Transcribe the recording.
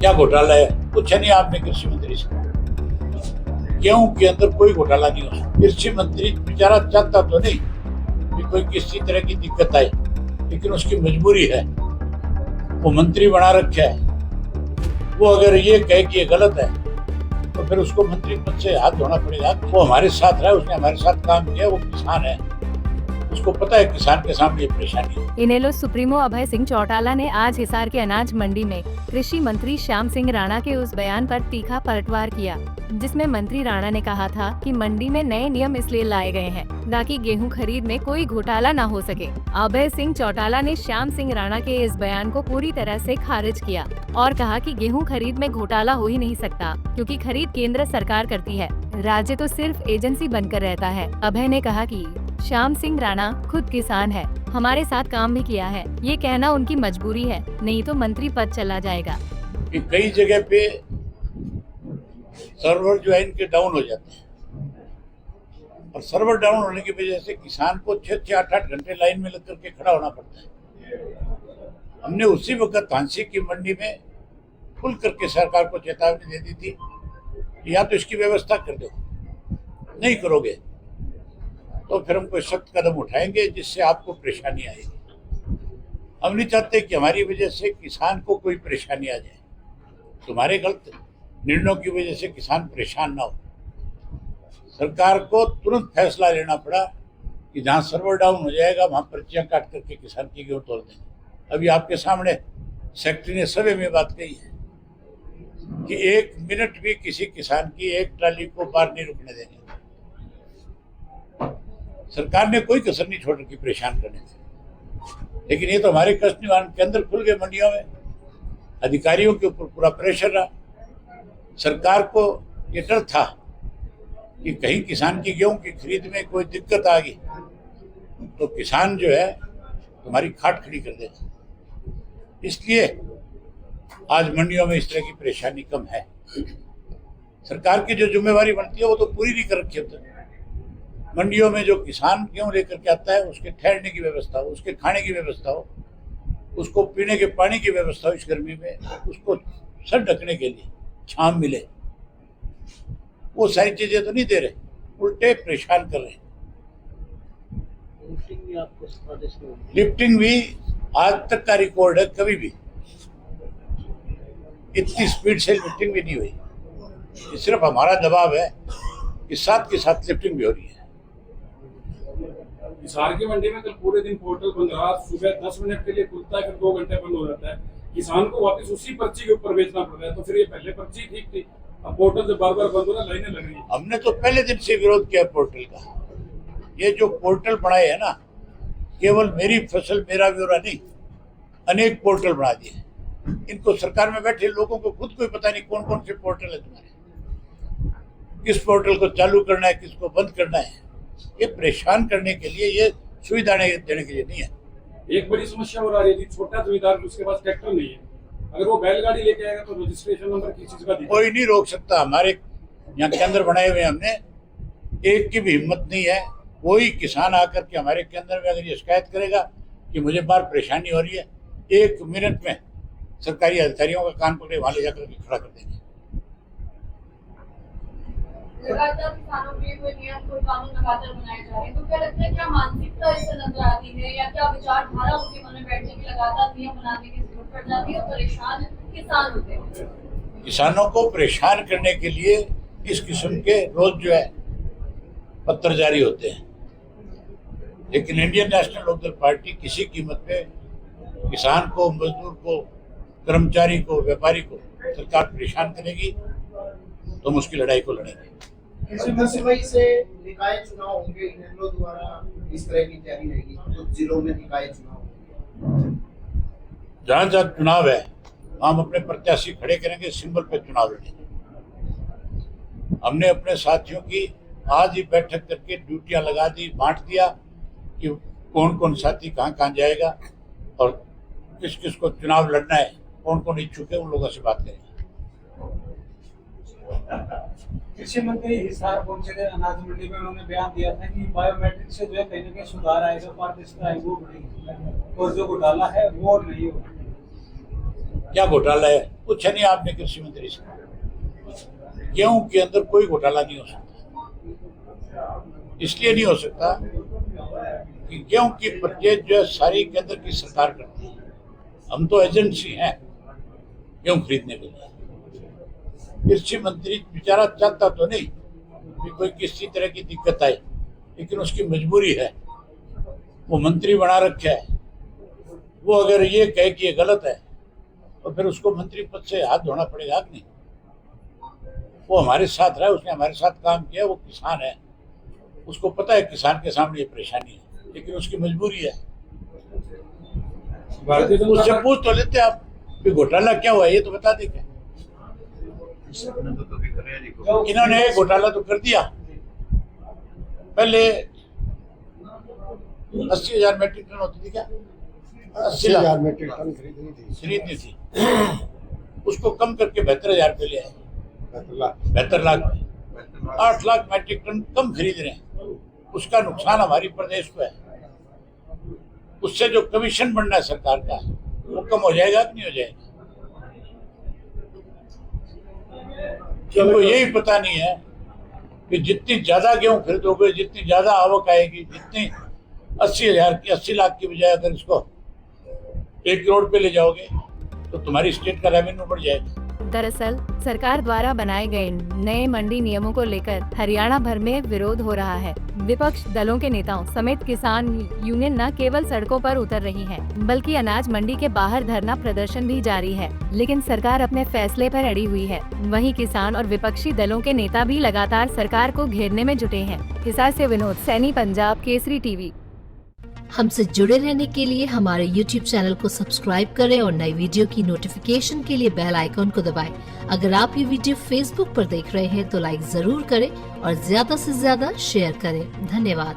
क्या घोटाला है? पूछा नहीं आपने कृषि मंत्री से? गेहूं के अंदर कोई घोटाला नहीं हो सकता। कृषि मंत्री बेचारा चाहता तो नहीं कि कोई किसी तरह की दिक्कत आए, लेकिन उसकी मजबूरी है, वो मंत्री बना रखा है। वो अगर ये कहे कि ये गलत है तो फिर उसको मंत्री पद से हाथ धोना पड़ेगा। वो हमारे साथ रहा, उसने हमारे साथ काम किया, वो किसान है, उसको पता है किसान के सामने परेशानी है। इनेलो सुप्रीमो अभय सिंह चौटाला ने आज हिसार के अनाज मंडी में कृषि मंत्री श्याम सिंह राणा के उस बयान पर तीखा पलटवार किया, जिसमें मंत्री राणा ने कहा था कि मंडी में नए नियम इसलिए लाए गए हैं ताकि गेहूं खरीद में कोई घोटाला न हो सके। अभय सिंह चौटाला ने श्याम सिंह राणा के इस बयान को पूरी तरह से खारिज किया और कहा कि गेहूं खरीद में घोटाला हो ही नहीं सकता, क्योंकि खरीद केंद्र सरकार करती है, राज्य तो सिर्फ एजेंसी बनकर रहता है। अभय ने कहा कि श्याम सिंह राणा खुद किसान है, हमारे साथ काम भी किया है, ये कहना उनकी मजबूरी है, नहीं तो मंत्री पद चला जाएगा। कई जगह पे सर्वर जो है इनके डाउन हो जाते हैं, और सर्वर डाउन होने की वजह से किसान को 6-8 घंटे लाइन में लग करके खड़ा होना पड़ता है। हमने उसी वक्त हांसी की मंडी में खुल करके सरकार को चेतावनी दे दी थी, या तो इसकी व्यवस्था कर दो, नहीं करोगे तो फिर हम कोई सख्त कदम उठाएंगे जिससे आपको परेशानी आएगी। हम नहीं चाहते कि हमारी वजह से किसान को कोई परेशानी आ जाए, तुम्हारे गलत निर्णयों की वजह से किसान परेशान ना हो। सरकार को तुरंत फैसला लेना पड़ा कि जहां सर्वर डाउन हो जाएगा वहां पर्चियां काट करके किसान की गेहूं तोड़ देंगे। अभी आपके सामने सेक्रेटरी ने सभा में बात कही है कि 1 मिनट भी किसी किसान की एक ट्राली को पार नहीं रुकने देंगे। सरकार ने कोई कसर नहीं छोड़ रखी परेशान करने से, लेकिन ये तो हमारे कष्ट निवारण केंद्र खुल गए मंडियों में, अधिकारियों के ऊपर पूरा प्रेशर रहा। सरकार को ये डर था कि कहीं किसान की गेहूं की खरीद में कोई दिक्कत आ गई तो किसान जो है तुम्हारी खाट खड़ी कर देगा। इसलिए आज मंडियों में इस तरह की परेशानी कम है। सरकार की जो जिम्मेवारी बनती है वो तो पूरी नहीं कर रखी होती। मंडियों में जो किसान गेहूं लेकर के आता है उसके ठहरने की व्यवस्था हो, उसके खाने की व्यवस्था हो, उसको पीने के पानी की व्यवस्था हो, इस गर्मी में उसको सर ढकने के लिए छांव मिले, वो सारी चीजें तो नहीं दे रहे, उल्टे परेशान कर रहे हैं। लिफ्टिंग भी आज तक का रिकॉर्ड है, कभी भी इतनी स्पीड से लिफ्टिंग भी नहीं हुई। ये सिर्फ हमारा दबाव है कि साथ के साथ लिफ्टिंग भी हो रही है। हिसार की मंडी में कल पूरे दिन पोर्टल बंद रहा, सुबह 10 मिनट के लिए खुलता है, फिर 2 घंटे बंद हो जाता है। किसान को वापस उसी पर्ची के ऊपर बेचना पड़ रहा है, तो फिर ये पहले पर्ची ठीक थी, अब पोर्टल से बार बार बंद हो रहा, लाइनें लग रही है। हमने तो पहले दिन से विरोध किया पोर्टल का। ये जो पोर्टल बनाए है ना, केवल मेरी फसल मेरा ब्यौरा नहीं, अनेक पोर्टल बना दिए। इनको सरकार में बैठे लोगों को खुद कोई पता नहीं कौन कौन से पोर्टल है तुम्हारे, किस पोर्टल को चालू करना है, किसको बंद करना है। ये परेशान करने के लिए, ये सुविधा देने के लिए नहीं है। एक बड़ी समस्या और आ रही थी, छोटा जमींदार उसके पास ट्रैक्टर नहीं है, अगर वो बैलगाड़ी लेके आएगा तो रजिस्ट्रेशन नंबर किस चीज का कोई नहीं रोक सकता। हमारे यहाँ केंद्र बनाए हुए हमने, एक की भी हिम्मत नहीं है। कोई किसान आकर के हमारे केंद्र में अगर ये शिकायत करेगा कि मुझे बाहर परेशानी हो रही है, 1 मिनट में सरकारी अधिकारियों का कान पकड़े वहां ले जाकर के खड़ा कर देंगे। लगातार किसानों के लिए कोई नियम, कोई कानून लगातार बनाए जा रहे हैं, तो क्या लगता है क्या मानसिकता इससे नजर आती है, या क्या विचारधारा उनके मन में बैठने की लगातार नियम बनाने की जरूरत पड़ जाती है और परेशान किसान होते हैं? किसानों को परेशान करने के लिए इस किस्म के रोज जो है पत्र जारी होते हैं, लेकिन इंडियन नेशनल लोकदल पार्टी किसी कीमत पे किसान को, मजदूर को, कर्मचारी को, व्यापारी को सरकार परेशान करेगी तो उसकी लड़ाई को लड़ेंगे। से निकाय चुनाव होंगे, इनेलो द्वारा इस तरह की तैयारी रहेगी, तो जिलों में निकाय चुनाव, जहाँ जहाँ चुनाव है हम अपने प्रत्याशी खड़े करेंगे, सिंबल पे चुनाव लड़ेंगे। हमने अपने साथियों की आज ही बैठक करके ड्यूटियां लगा दी, बांट दिया कि कौन कौन साथी कहाँ कहाँ जाएगा और किस किस को चुनाव लड़ना है, कौन कौन इच्छुक है, उन लोगों से बात करेंगे। कृषि मंत्री हिसार पहुंचे थे अनाज मंडी में, उन्होंने बयान दिया था कि बायोमेट्रिक से जो है कहीं ना कहीं सुधार आएगा, पारदर्शिता है वो बढ़ेगी और जो घोटाला है वो नहीं होगा। क्या घोटाला है? पूछा नहीं आपने कृषि मंत्री से? गेहूं के अंदर कोई घोटाला नहीं हो सकता। इसलिए नहीं हो सकता कि गेहूं की परचेज जो है सारी केंद्र की सरकार करती है। हम तो एजेंसी हैं गेहूं खरीदने के लिए। कृषि मंत्री बेचारा चाहता तो नहीं कि कोई किसी तरह की दिक्कत आए, लेकिन उसकी मजबूरी है, वो मंत्री बना रखा है। वो अगर ये कहे कि ये गलत है तो फिर उसको मंत्री पद से हाथ धोना पड़ेगा कि नहीं? वो हमारे साथ रहा, उसने हमारे साथ काम किया, वो किसान है, उसको पता है किसान के सामने ये परेशानी है, लेकिन उसकी मजबूरी है। भारतीय जनता उससे पार्टी पूछ तो लेते आप कि घोटाला क्या हुआ, ये तो बता देंगे। इन्होंने घोटाला तो कर दिया। पहले 80,000 मेट्रिक टन होती थी, क्या 80,000 मेट्रिक टन खरीदनी थी, उसको कम करके 72,000 रुपये ले आए। 72 लाख में 8 लाख मेट्रिक टन कम खरीद रहे हैं। उसका नुकसान हमारी प्रदेश को है। उससे जो कमीशन बनना है सरकार का, वो कम हो जाएगा कि नहीं हो जाएगा? इनको यही पता नहीं है कि जितनी ज्यादा गेहूं खरीदोगे, जितनी ज्यादा आवक आएगी, जितनी 80,000 की 80 लाख की बजाय अगर इसको 1 करोड़ पे ले जाओगे तो तुम्हारी स्टेट का रेवेन्यू बढ़ जाएगा। दरअसल सरकार द्वारा बनाए गए नए मंडी नियमों को लेकर हरियाणा भर में विरोध हो रहा है। विपक्ष दलों के नेताओं समेत किसान यूनियन न केवल सड़कों पर उतर रही हैं, बल्कि अनाज मंडी के बाहर धरना प्रदर्शन भी जारी है। लेकिन सरकार अपने फैसले पर अड़ी हुई है। वहीं किसान और विपक्षी दलों के नेता भी लगातार सरकार को घेरने में जुटे हैं। हिसार से विनोद सैनी, पंजाब केसरी टीवी। हमसे जुड़े रहने के लिए हमारे YouTube चैनल को सब्सक्राइब करें और नई वीडियो की नोटिफिकेशन के लिए बेल आइकॉन को दबाएं। अगर आप ये वीडियो Facebook पर देख रहे हैं तो लाइक जरूर करें और ज्यादा से ज्यादा शेयर करें। धन्यवाद।